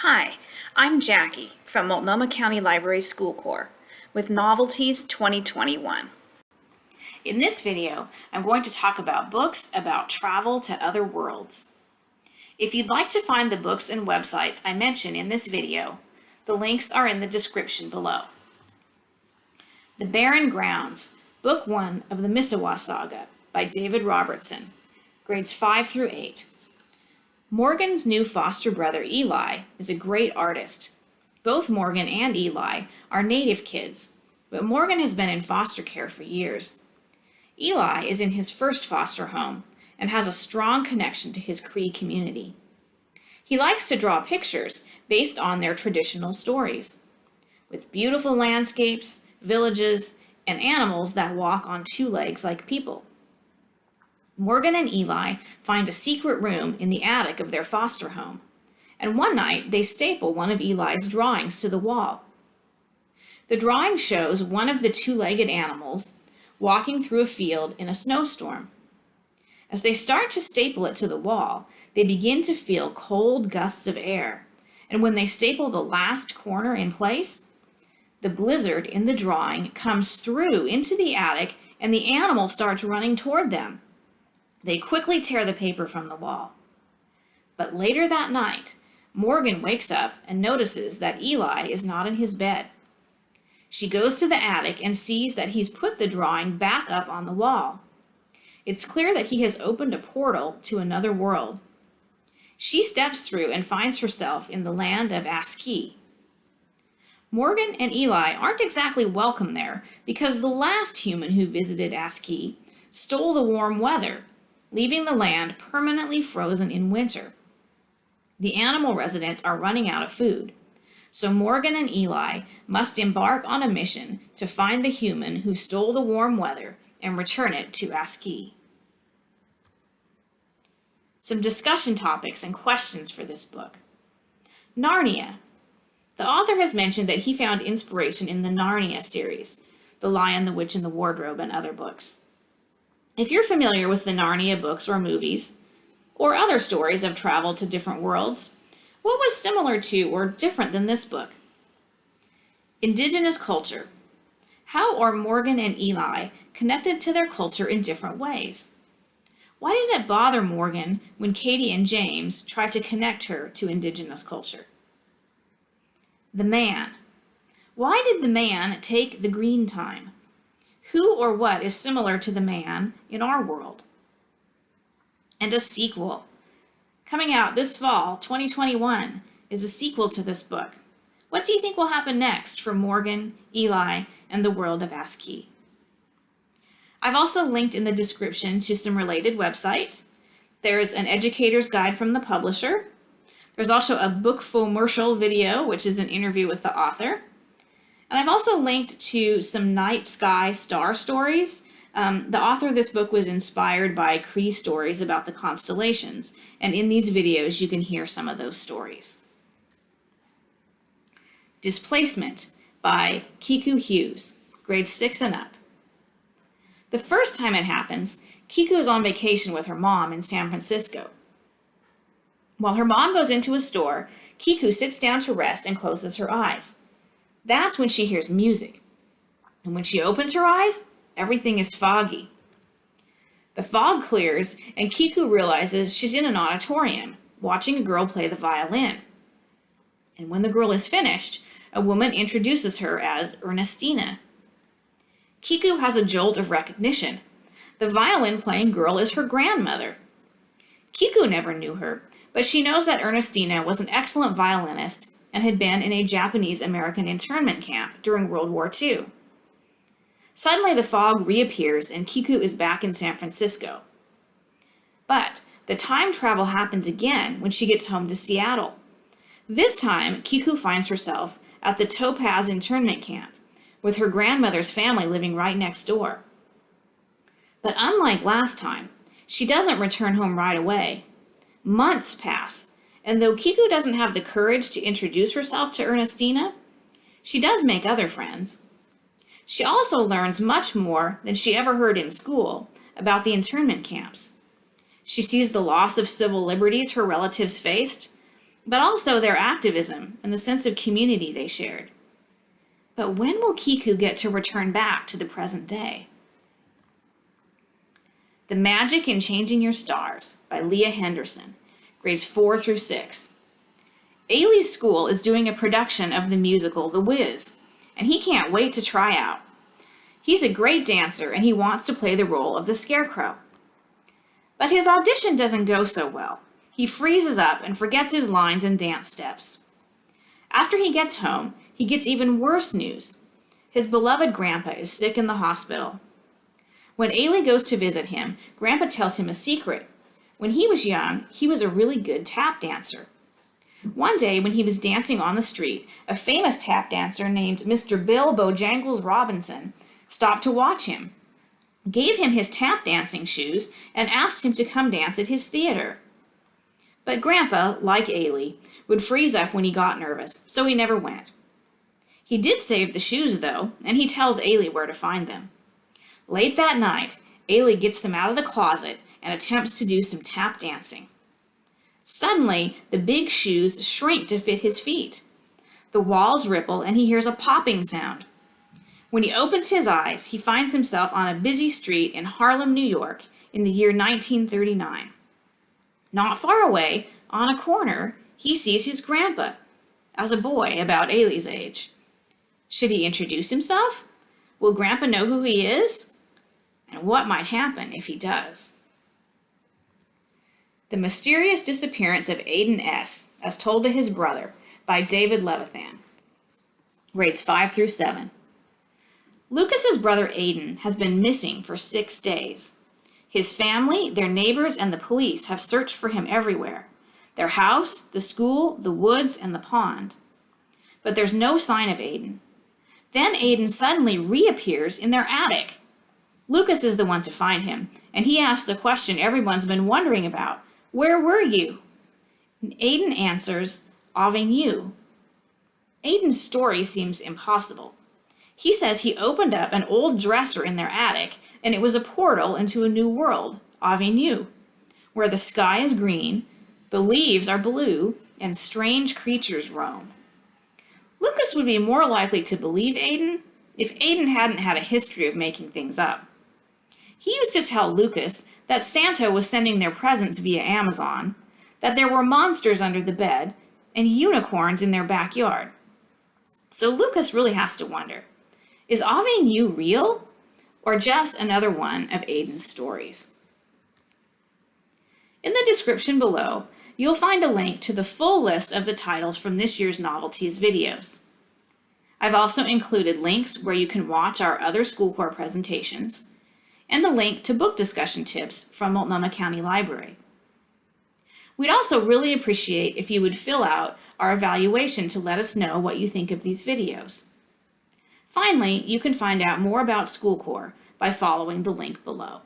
Hi, I'm Jackie from Multnomah County Library School Corps with Novelties 2021. In this video, I'm going to talk about books about travel to other worlds. If you'd like to find the books and websites I mention in this video, the links are in the description below. The Barren Grounds, Book 1 of the Misiwa Saga by David Robertson, grades 5 through 8. Morgan's new foster brother Eli is a great artist. Both Morgan and Eli are native kids, but Morgan has been in foster care for years. Eli is in his first foster home and has a strong connection to his Cree community. He likes to draw pictures based on their traditional stories, with beautiful landscapes, villages, and animals that walk on two legs like people. Morgan and Eli find a secret room in the attic of their foster home, and one night they staple one of Eli's drawings to the wall. The drawing shows one of the two-legged animals walking through a field in a snowstorm. As they start to staple it to the wall, they begin to feel cold gusts of air, and when they staple the last corner in place, the blizzard in the drawing comes through into the attic and the animal starts running toward them. They quickly tear the paper from the wall. But later that night, Morgan wakes up and notices that Eli is not in his bed. She goes to the attic and sees that he's put the drawing back up on the wall. It's clear that he has opened a portal to another world. She steps through and finds herself in the land of Aski. Morgan and Eli aren't exactly welcome there because the last human who visited Aski stole the warm weather, leaving the land permanently frozen in winter. The animal residents are running out of food, so Morgan and Eli must embark on a mission to find the human who stole the warm weather and return it to Aski. Some discussion topics and questions for this book. Narnia. The author has mentioned that he found inspiration in the Narnia series, The Lion, the Witch, and the Wardrobe, and other books. If you're familiar with the Narnia books or movies, or other stories of travel to different worlds, what was similar to or different than this book? Indigenous culture. How are Morgan and Eli connected to their culture in different ways? Why does it bother Morgan when Katie and James try to connect her to Indigenous culture? The man. Why did the man take the green time? Who or what is similar to the man in our world? And a sequel. Coming out this fall, 2021, is a sequel to this book. What do you think will happen next for Morgan, Eli, and the world of Aski? I've also linked in the description to some related websites. There's an educator's guide from the publisher. There's also a bookfomercial video, which is an interview with the author. And I've also linked to some night sky star stories. The author of this book was inspired by Cree stories about the constellations, and in these videos you can hear some of those stories. Displacement by Kiku Hughes, grades 6 and up. The first time it happens, Kiku is on vacation with her mom in San Francisco. While her mom goes into a store, Kiku sits down to rest and closes her eyes. That's when she hears music. And when she opens her eyes, everything is foggy. The fog clears, and Kiku realizes she's in an auditorium, watching a girl play the violin. And when the girl is finished, a woman introduces her as Ernestina. Kiku has a jolt of recognition. The violin-playing girl is her grandmother. Kiku never knew her, but she knows that Ernestina was an excellent violinist and had been in a Japanese-American internment camp during World War II. Suddenly the fog reappears and Kiku is back in San Francisco. But the time travel happens again when she gets home to Seattle. This time, Kiku finds herself at the Topaz internment camp, with her grandmother's family living right next door. But unlike last time, she doesn't return home right away. Months pass, and though Kiku doesn't have the courage to introduce herself to Ernestina, she does make other friends. She also learns much more than she ever heard in school about the internment camps. She sees the loss of civil liberties her relatives faced, but also their activism and the sense of community they shared. But when will Kiku get to return back to the present day? The Magic in Changing Your Stars by Leah Henderson, grades 4 through 6. Ailey's school is doing a production of the musical The Wiz, and he can't wait to try out. He's a great dancer and he wants to play the role of the Scarecrow. But his audition doesn't go so well. He freezes up and forgets his lines and dance steps. After he gets home, he gets even worse news. His beloved Grandpa is sick in the hospital. When Ailey goes to visit him, Grandpa tells him a secret. When he was young, he was a really good tap dancer. One day, when he was dancing on the street, a famous tap dancer named Mr. Bill Bojangles Robinson stopped to watch him, gave him his tap dancing shoes, and asked him to come dance at his theater. But Grandpa, like Ailey, would freeze up when he got nervous, so he never went. He did save the shoes, though, and he tells Ailey where to find them. Late that night, Ailey gets them out of the closet and attempts to do some tap dancing. Suddenly, the big shoes shrink to fit his feet. The walls ripple and he hears a popping sound. When he opens his eyes, he finds himself on a busy street in Harlem, New York, in the year 1939. Not far away, on a corner, he sees his grandpa, as a boy about Ailey's age. Should he introduce himself? Will Grandpa know who he is? And what might happen if he does? The Mysterious Disappearance of Aiden S., as told to his brother, by David Levithan. Grades 5 through 7. Lucas's brother Aiden has been missing for 6 days. His family, their neighbors, and the police have searched for him everywhere. Their house, the school, the woods, and the pond. But there's no sign of Aiden. Then Aiden suddenly reappears in their attic. Lucas is the one to find him, and he asks the question everyone's been wondering about. Where were you? And Aiden answers, Avignon. Aiden's story seems impossible. He says he opened up an old dresser in their attic, and it was a portal into a new world, Avignon, where the sky is green, the leaves are blue, and strange creatures roam. Lucas would be more likely to believe Aiden if Aiden hadn't had a history of making things up. He used to tell Lucas that Santa was sending their presents via Amazon, that there were monsters under the bed, and unicorns in their backyard. So Lucas really has to wonder, is Avignon real, or just another one of Aiden's stories? In the description below, you'll find a link to the full list of the titles from this year's Novelties videos. I've also included links where you can watch our other School Corps presentations, and a link to book discussion tips from Multnomah County Library. We'd also really appreciate if you would fill out our evaluation to let us know what you think of these videos. Finally, you can find out more about School Corps by following the link below.